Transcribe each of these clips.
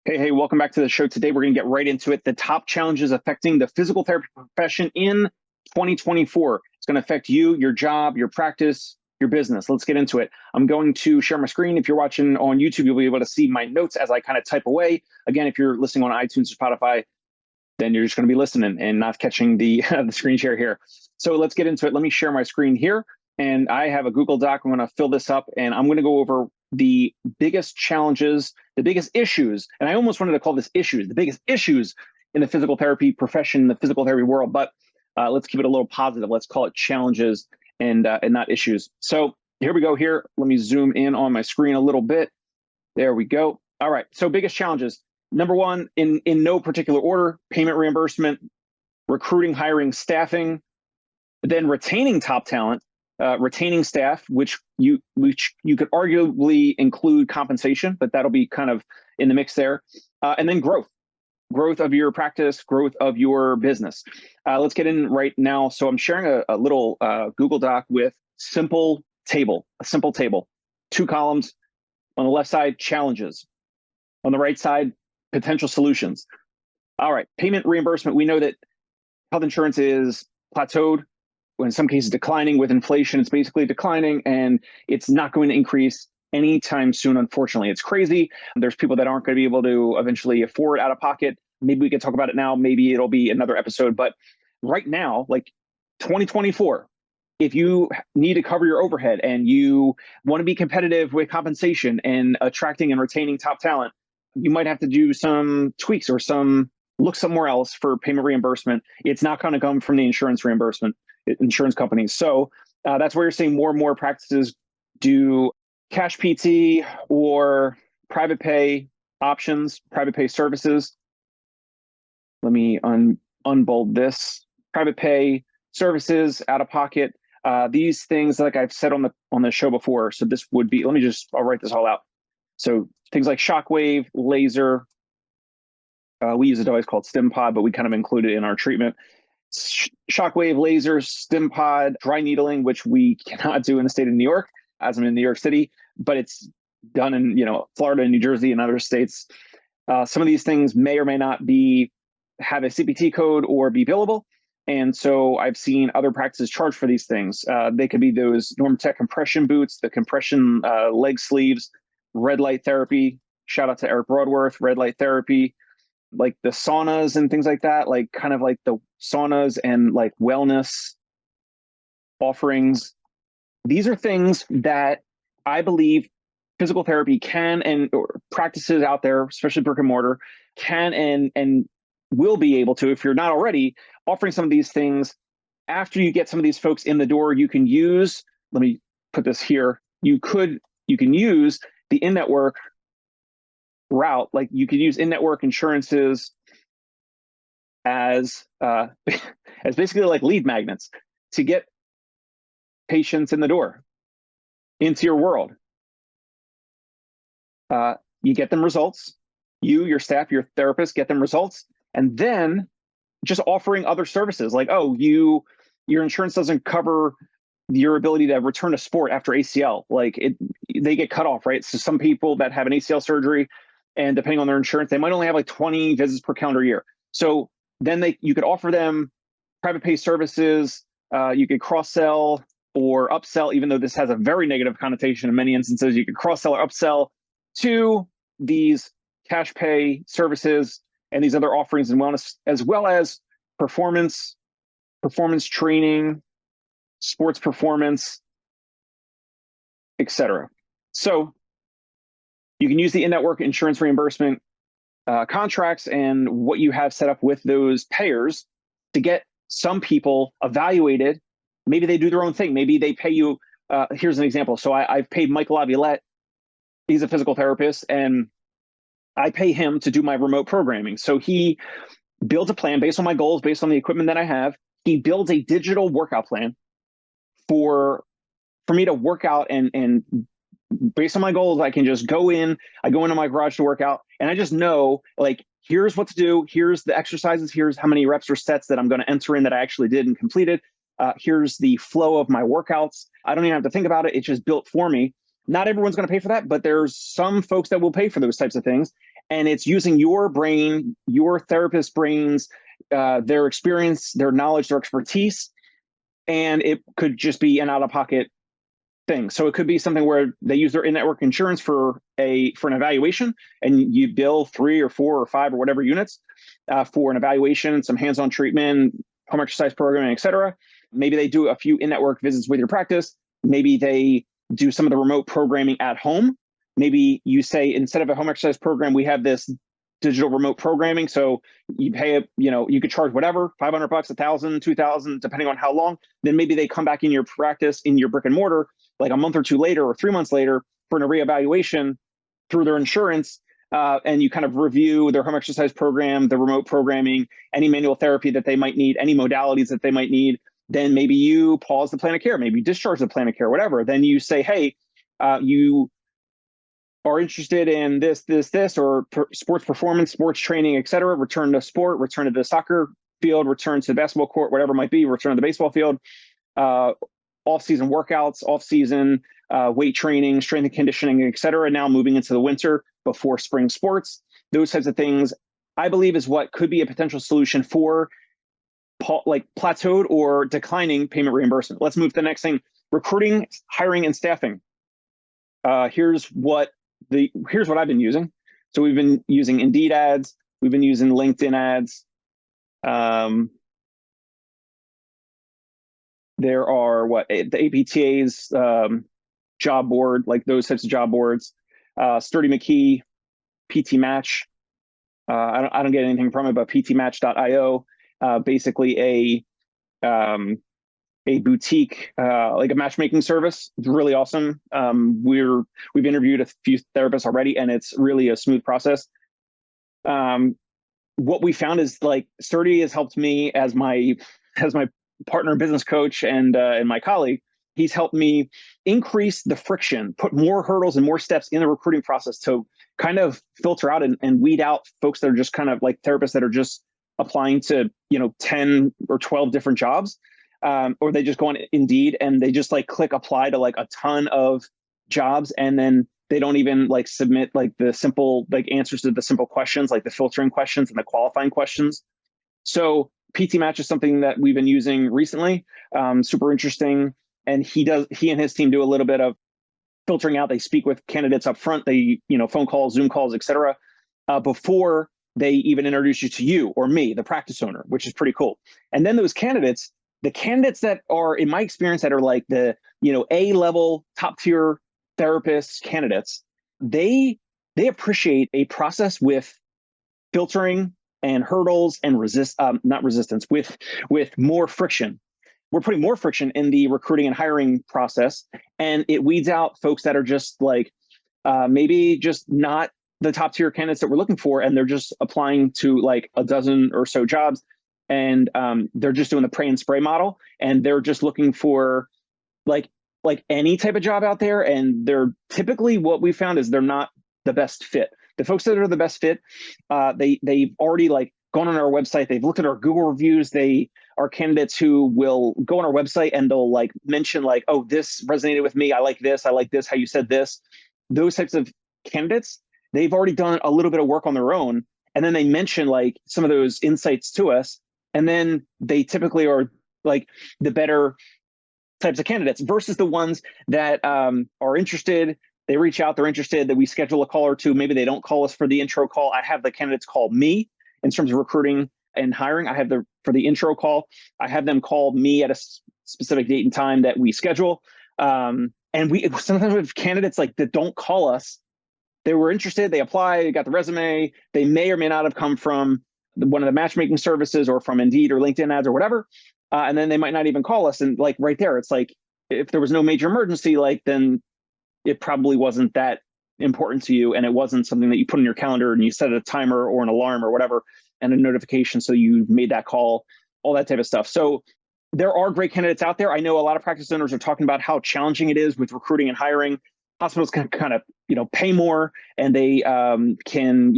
Hey, welcome back to the show. Today, we're going to get right into it. The top challenges affecting the physical therapy profession in 2024. It's going to affect you, your job, your practice, your business. Let's get into it. I'm going to share my screen. If you're watching on YouTube, you'll be able to see my notes as I kind of type away. Again, if you're listening on iTunes or Spotify, then you're just going to be listening and not catching the, the screen share here. So let's get into it. Let me share my screen here. And I have a Google Doc. I'm going to fill this up, and I'm going to go over the biggest challenges, the biggest issues, and I almost wanted to call this issues, the biggest issues in the physical therapy profession, the physical therapy world, but let's keep it a little positive. Let's call it challenges and not issues. So here we go here. Let me zoom in on my screen a little bit. There we go. All right, so biggest challenges. Number one, in no particular order, payment reimbursement, recruiting, hiring, staffing, then retaining top talent, retaining staff, which you could arguably include compensation, but that'll be kind of in the mix there. And then growth of your practice, growth of your business. Let's get in right now. So I'm sharing a little Google Doc with a simple table, 2 columns. On the left side, challenges. On the right side, potential solutions. All right, payment reimbursement. We know that health insurance is plateaued, in some cases declining. With inflation, it's basically declining, and it's not going to increase anytime soon, unfortunately. It's crazy. There's people that aren't going to be able to eventually afford out of pocket. Maybe we can talk about it now. Maybe it'll be another episode. But right now, like 2024, if you need to cover your overhead and you want to be competitive with compensation and attracting and retaining top talent, you might have to do some tweaks or look somewhere else for payment reimbursement. It's not going to come from the insurance companies. So that's where you're seeing more and more practices do cash PT or private pay options, private pay services. Let me unbold this. Private pay services, out of pocket. These things, like I've said on the show before. So this would be, I'll write this all out. So things like shockwave, laser. We use a device called StimPod, but we kind of include it in our treatment. Shockwave, laser, StimPod, dry needling, which we cannot do in the state of New York, as I'm in New York City, but it's done in Florida and New Jersey and other states. Some of these things may or may not have a CPT code or be billable. And so I've seen other practices charge for these things. They could be those NormTech compression boots, the compression leg sleeves, red light therapy. Shout out to Eric Broadworth, red light therapy, like the saunas and things like that, like kind of like the saunas and like wellness offerings. These are things that I believe physical therapy can or practices out there, especially brick and mortar, can and will be able to, if you're not already, offering some of these things. After you get some of these folks in the door, you can use, let me put this here, you can use the in-network route. Like you could use in-network insurances as basically like lead magnets to get patients in the door into your world. You get them results. You, your staff, your therapist get them results, and then just offering other services like, your insurance doesn't cover your ability to return to sport after ACL. Like they get cut off, right? So some people that have an ACL surgery, and depending on their insurance, they might only have like 20 visits per calendar year. So then you could offer them private pay services. You could cross-sell or upsell, even though this has a very negative connotation in many instances. You could cross-sell or upsell to these cash pay services and these other offerings in wellness, as well as performance training, sports performance, etc. So you can use the in-network insurance reimbursement contracts and what you have set up with those payers to get some people evaluated. Maybe they do their own thing. Maybe they pay you. Here's an example. So I've paid Michael Aviolette. He's a physical therapist, and I pay him to do my remote programming. So he builds a plan based on my goals, based on the equipment that I have. He builds a digital workout plan for me to work out, and based on my goals, I can just go into my garage to work out, and I just know, like, here's what to do, here's the exercises, here's how many reps or sets that I'm going to enter in that I actually did and completed. Here's the flow of my workouts. I don't even have to think about it. It's just built for me. Not everyone's going to pay for that, but there's some folks that will pay for those types of things. And it's using your brain, your therapist's brains, their experience, their knowledge, their expertise, and it could just be an out-of-pocket thing. So it could be something where they use their in-network insurance for an evaluation, and you bill 3 or 4 or 5 or whatever units for an evaluation, some hands-on treatment, home exercise programming, et cetera. Maybe they do a few in-network visits with your practice. Maybe they do some of the remote programming at home. Maybe you say, instead of a home exercise program, we have this digital remote programming. So you pay, you could charge whatever, $500, $1,000, $2,000, depending on how long. Then maybe they come back in your practice, in your brick and mortar, like a month or 2 later or 3 months later for a reevaluation through their insurance. And you kind of review their home exercise program, the remote programming, any manual therapy that they might need, any modalities that they might need. Then maybe you pause the plan of care, maybe discharge the plan of care, whatever. Then you say, hey, you are interested in this, or sports performance, sports training, et cetera, return to sport, return to the soccer field, return to the basketball court, whatever it might be, return to the baseball field, off-season workouts, off-season weight training, strength and conditioning, et cetera. Now moving into the winter before spring sports, those types of things, I believe, is what could be a potential solution for like plateaued or declining payment reimbursement. Let's move to the next thing: recruiting, hiring, and staffing. Here's what I've been using. So we've been using Indeed ads, we've been using LinkedIn ads. There are the APTA's job board, like those types of job boards. Sturdy McKee, PT Match. I don't get anything from it, but ptmatch.io, basically a boutique, like a matchmaking service. It's really awesome. We've interviewed a few therapists already, and it's really a smooth process. What we found is, like, Sturdy has helped me as my partner, business coach, and my colleague. He's helped me increase the friction, put more hurdles and more steps in the recruiting process to kind of filter out and weed out folks that are just kind of like therapists that are just applying to 10 or 12 different jobs. Or they just go on Indeed and they just like click apply to like a ton of jobs, and then they don't even like submit like the simple like answers to the simple questions, like the filtering questions and the qualifying questions. So PT Match is something that we've been using recently. Super interesting. And he and his team do a little bit of filtering out. They speak with candidates up front. They, phone calls, Zoom calls, et cetera, before they even introduce you to you or me, the practice owner, which is pretty cool. And then those candidates, the candidates that are, in my experience, that are like the, A-level, top-tier therapists candidates, they appreciate a process with filtering and hurdles and with more friction. We're putting more friction in the recruiting and hiring process, and it weeds out folks that are just like maybe just not the top tier candidates that we're looking for, and they're just applying to like a dozen or so jobs, and they're just doing the pray and spray model, and they're just looking for like any type of job out there, and they're typically, what we found is, they're not the best fit. The folks that are the best fit, they've already like gone on our website, they've looked at our Google reviews, they are candidates who will go on our website and they'll like mention like, oh, this resonated with me, I like this, how you said this. Those types of candidates, they've already done a little bit of work on their own, and then they mention like some of those insights to us, and then they typically are like the better types of candidates versus the ones that are interested. They reach out, they're interested, that we schedule a call or two. Maybe they don't call us for the intro call. I have the candidates call me in terms of recruiting and hiring. I have for the intro call, I have them call me at a specific date and time that we schedule. And we sometimes have candidates like that don't call us. They were interested, they apply, they got the resume. They may or may not have come from one of the matchmaking services or from Indeed or LinkedIn ads or whatever. And then they might not even call us. And like right there, it's like, if there was no major emergency, like then it probably wasn't that important to you, and it wasn't something that you put in your calendar and you set a timer or an alarm or whatever and a notification, so you made that call, all that type of stuff. So there are great candidates out there. I know a lot of practice owners are talking about how challenging it is with recruiting and hiring. Hospitals can kind of pay more, and they can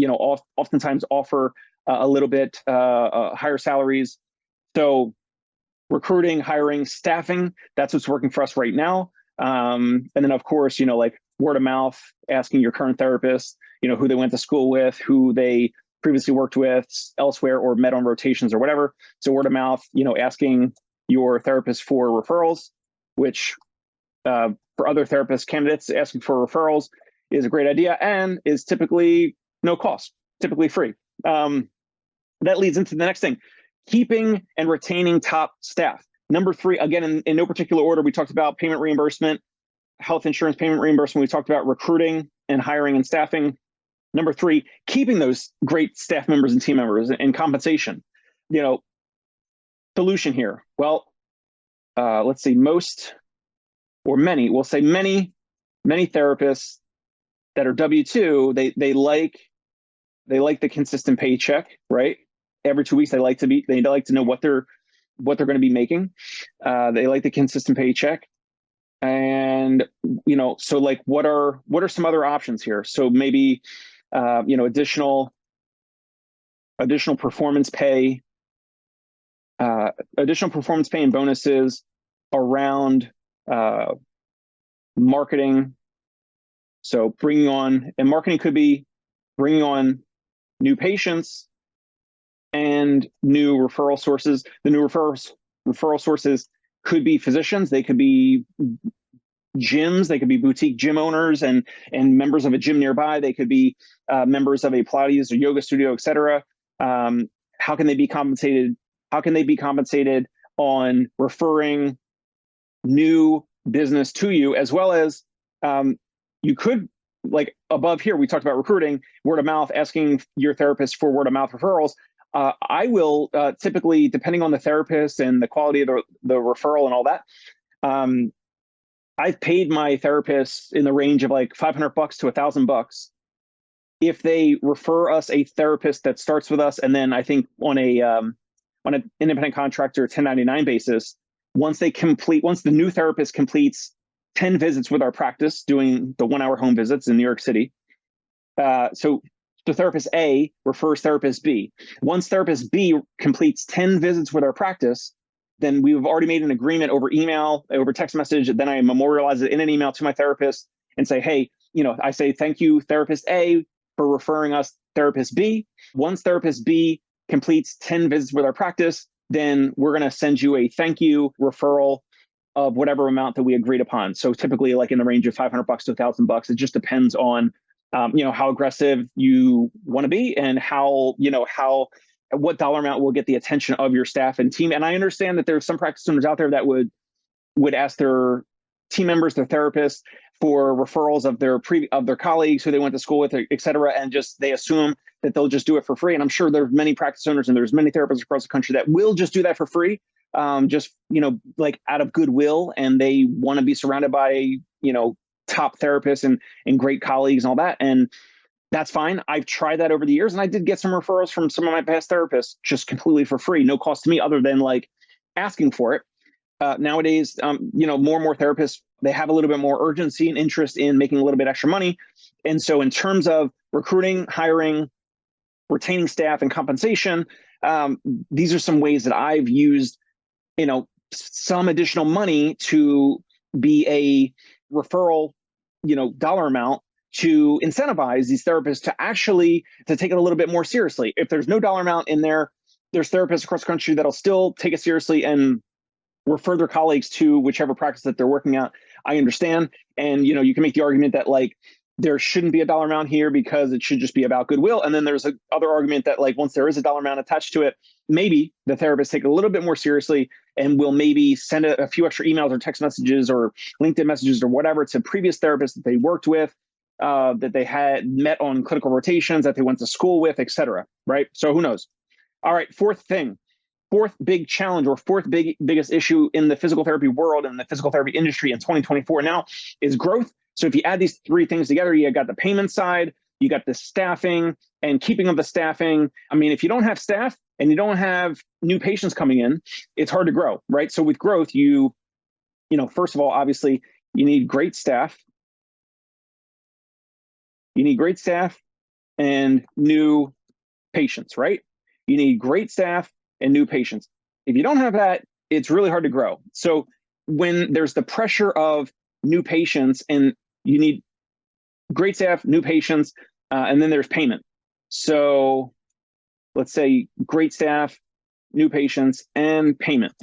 oftentimes offer a little bit higher salaries. So recruiting, hiring, staffing, that's what's working for us right now. And then, of course, like word of mouth, asking your current therapist, who they went to school with, who they previously worked with elsewhere or met on rotations or whatever. So word of mouth, asking your therapist for referrals, which for other therapist candidates, asking for referrals is a great idea and is typically no cost, typically free. That leads into the next thing, keeping and retaining top staff. Number 3, again, in no particular order, we talked about payment reimbursement, health insurance payment reimbursement. We talked about recruiting and hiring and staffing. Number 3, keeping those great staff members and team members and compensation. Solution here. Well, let's see, most or many, we'll say many therapists that are W-2, they like the consistent paycheck, right? Every 2 weeks, they like to know what they're going to be making. They like the consistent paycheck. And, so like, what are some other options here? So maybe, additional performance pay, and bonuses around marketing. So marketing could be bringing on new patients and new referral sources. The new referral sources could be physicians. They could be gyms. They could be boutique gym owners and members of a gym nearby. They could be members of a Pilates or yoga studio, et cetera. How can they be compensated? How can they be compensated on referring new business to you, as well as you could, like above here, we talked about recruiting, word of mouth, asking your therapist for word of mouth referrals. I will typically, depending on the therapist and the quality of the referral and all that, I've paid my therapists in the range of like $500 to $1,000 if they refer us a therapist that starts with us, and then I think on an independent contractor 1099 basis, once the new therapist completes 10 visits with our practice, doing the 1-hour home visits in New York City. So the therapist A refers therapist B. Once therapist B completes 10 visits with our practice, then we've already made an agreement over email, over text message. Then I memorialize it in an email to my therapist and say, hey, I say, thank you, therapist A, for referring us therapist B. Once therapist B completes 10 visits with our practice, then we're going to send you a thank you referral of whatever amount that we agreed upon. So typically like in the range of $500 to $1,000. It just depends on, how aggressive you want to be and what dollar amount will get the attention of your staff and team. And I understand that there's some practice owners out there that would ask their team members, their therapists, for referrals of their colleagues who they went to school with, et cetera, and they assume that they'll just do it for free. And I'm sure there's many practice owners and there's many therapists across the country that will just do that for free, like out of goodwill, and they want to be surrounded by, top therapists and great colleagues and all that. And that's fine. I've tried that over the years, and I did get some referrals from some of my past therapists just completely for free, no cost to me other than like asking for it. Nowadays, more and more therapists, they have a little bit more urgency and interest in making a little bit extra money. And so in terms of recruiting, hiring, retaining staff, and compensation, these are some ways that I've used, some additional money to be a referral, dollar amount to incentivize these therapists to take it a little bit more seriously. If there's no dollar amount in there, there's therapists across the country that'll still take it seriously and refer their colleagues to whichever practice that they're working at. I understand. And, you can make the argument that like, there shouldn't be a dollar amount here because it should just be about goodwill. And then there's other argument that like, once there is a dollar amount attached to it, maybe the therapists take it a little bit more seriously and will maybe send a few extra emails or text messages or LinkedIn messages or whatever to previous therapists that they worked with, that they had met on clinical rotations, that they went to school with, et cetera, right? So who knows? All right, fourth big challenge, or biggest issue in the physical therapy world and the physical therapy industry in 2024 now is growth. So if you add these 3 things together, you got the payment side, you got the staffing and keeping of the staffing. I mean, if you don't have staff and you don't have new patients coming in, it's hard to grow, right? So with growth, first of all, obviously, you need great staff. You need great staff and new patients, right? You need great staff and new patients. If you don't have that, it's really hard to grow. So when there's the pressure of new patients and you need great staff, new patients, And then there's payment. So let's say great staff, new patients, and payment.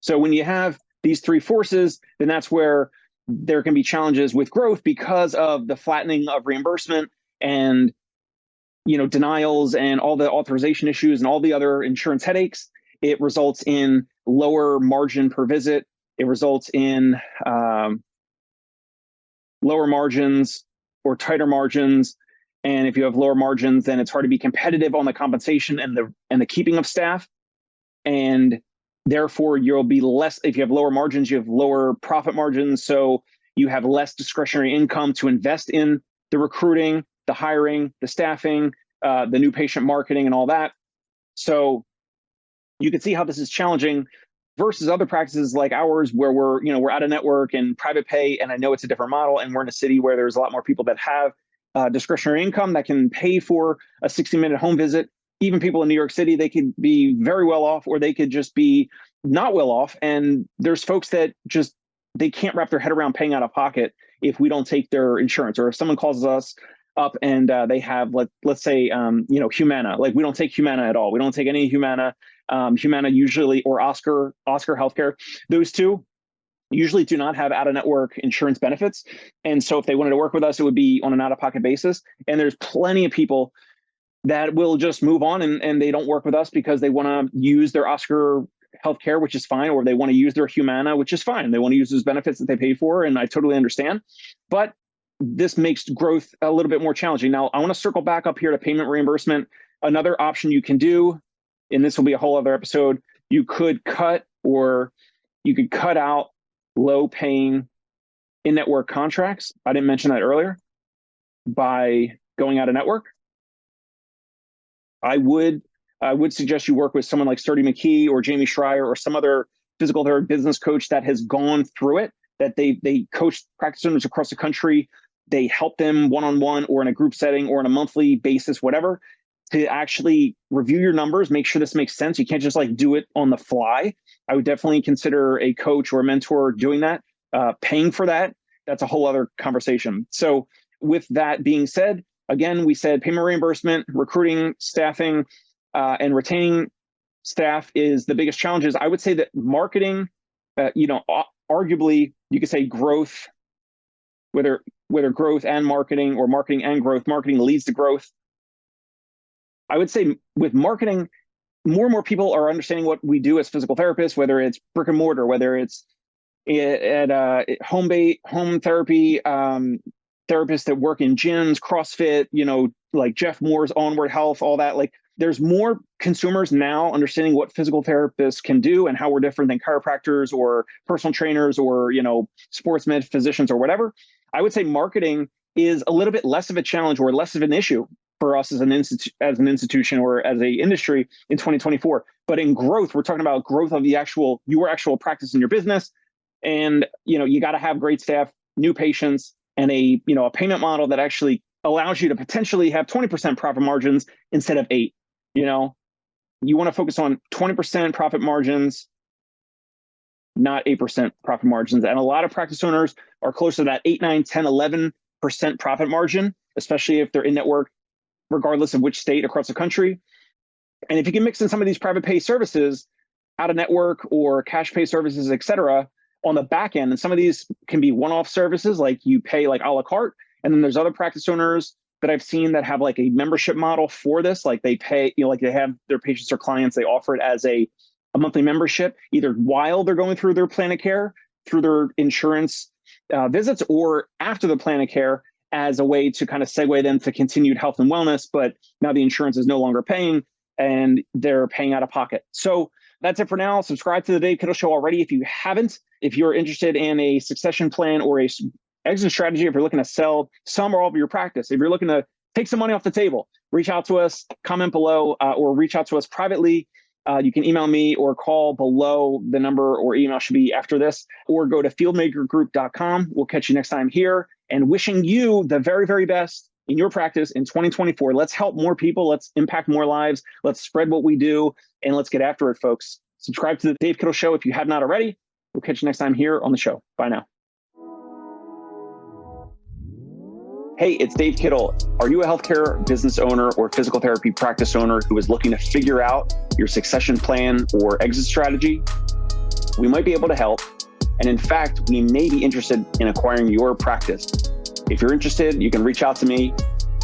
So when you have these three forces, then that's where there can be challenges with growth because of the flattening of reimbursement and denials and all the authorization issues and all the other insurance headaches. It results in lower margin per visit. It results in lower margins or tighter margins. And if you have lower margins, then it's hard to be competitive on the compensation and the keeping of staff. And therefore, you'll be less, if you have lower margins, you have lower profit margins. So you have less discretionary income to invest in the recruiting, the hiring, the staffing, the new patient marketing, and all that. So you can see how this is challenging versus other practices like ours, where we're out of network and private pay. And I know it's a different model, and we're in a city where there's a lot more people that have discretionary income that can pay for a 60-minute home visit. Even people in New York City, they could be very well off, or they could just be not well off. And there's folks that just, they can't wrap their head around paying out of pocket if we don't take their insurance, or if someone calls us up and they have, let's say, Humana. Like, we don't take Humana at all. We don't take any Humana. Humana usually, or Oscar Healthcare. Those two usually do not have out-of-network insurance benefits. And so if they wanted to work with us, it would be on an out-of-pocket basis. And there's plenty of people that will just move on and they don't work with us because they want to use their Oscar Healthcare, which is fine, or they want to use their Humana, which is fine. They want to use those benefits that they paid for, and I totally understand. But this makes growth a little bit more challenging. Now, I want to circle back up here to payment reimbursement. Another option you can do, and this will be a whole other episode, you could cut out low-paying in-network contracts. I didn't mention that earlier. By going out of network, I would suggest you work with someone like Sturdy McKee or Jamie Schreier or some other physical therapy business coach that has gone through it, that they coach practice owners across the country. They help them one-on-one or in a group setting or on a monthly basis, whatever, to actually review your numbers, make sure this makes sense. You can't just do it on the fly. I would definitely consider a coach or a mentor doing that. Paying for that, that's a whole other conversation. So with that being said, again, we said payment reimbursement, recruiting, staffing, and retaining staff is the biggest challenges. I would say that marketing, arguably you could say growth, whether growth and marketing or marketing and growth, marketing leads to growth. I would say with marketing, more and more people are understanding what we do as physical therapists, whether it's brick and mortar, whether it's at home therapy, therapists that work in gyms, CrossFit, like Jeff Moore's Onward Health, all that. Like, there's more consumers now understanding what physical therapists can do and how we're different than chiropractors or personal trainers or, sports med physicians or whatever. I would say marketing is a little bit less of a challenge or less of an issue for us as an institution or as a industry in 2024. But in growth, we're talking about growth of your actual practice in your business. And, you got to have great staff, new patients, and a payment model that actually allows you to potentially have 20% profit margins instead of 8. You want to focus on 20% profit margins, not 8% profit margins. And a lot of practice owners are close to that 8, 9, 10, 11% profit margin, especially if they're in network, regardless of which state across the country. And if you can mix in some of these private pay services, out of network or cash pay services, et cetera, on the back end, and some of these can be one-off services, like you pay like a la carte. And then there's other practice owners that I've seen that have like a membership model for this. Like they pay, like they have their patients or clients, they offer it as a monthly membership, either while they're going through their plan of care, through their insurance visits, or after the plan of care, as a way to kind of segue them to continued health and wellness. But now the insurance is no longer paying and they're paying out of pocket. So that's it for now. Subscribe to the Dave Kittle Show already if you haven't. If you're interested in a succession plan or a exit strategy, if you're looking to sell some or all of your practice, if you're looking to take some money off the table, reach out to us, comment below, or reach out to us privately. You can email me or call below. The number or email should be after this, or go to fieldmakergroup.com. We'll catch you next time here, and wishing you the very, very best in your practice in 2024. Let's help more people. Let's impact more lives. Let's spread what we do, and let's get after it, folks. Subscribe to the Dave Kittle Show if you have not already. We'll catch you next time here on the show. Bye now. Hey, it's Dave Kittle. Are you a healthcare business owner or physical therapy practice owner who is looking to figure out your succession plan or exit strategy? We might be able to help. And in fact, we may be interested in acquiring your practice. If you're interested, you can reach out to me.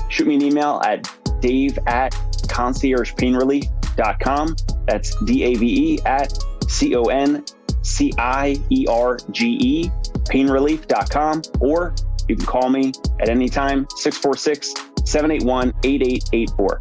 Shoot me an email at dave@conciergepainrelief.com. That's DAVE@CONCIERGE painrelief.com, or you can call me at any time, 646-781-8884.